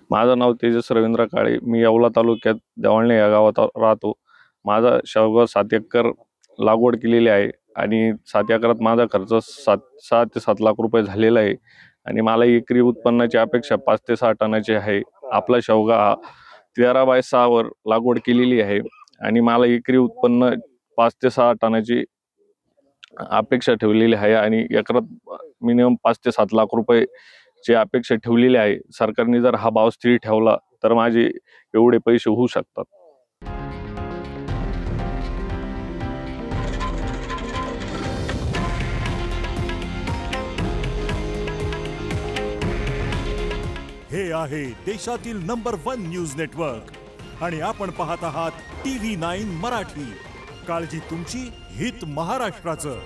माझं नाव तेजस रवींद्र काळे. मी येवला तालुक्यात देवाळणे या गावात राहतो. माझा शेवगा 7 एकर लागवड केलेली आहे आणि 7 एकरात माझा खर्च 6 ते 7 लाख रुपये झालेला आहे आणि मला एकरी उत्पन्नाची अपेक्षा 5 ते 6 टनाची आहे. आपला शेवगा हा 13/6 वर लागवड केलेली आहे आणि मला एकरी उत्पन्न 5 ते 6 टनाची अपेक्षा ठेवलेली आहे आणि एकरात मिनिमम 5 ते 7 लाख रुपये ची अपेक्षा ठेवलेली आहे. सरकारने जर हा भाव स्थिर ठेवला तर माझे एवढे पैसे होऊ शकतात. हे आहे देशातील नंबर 1 न्यूज नेटवर्क आणि आपण पाहत आहात TV9 मराठी. काळजी तुमची, हित महाराष्ट्राचं.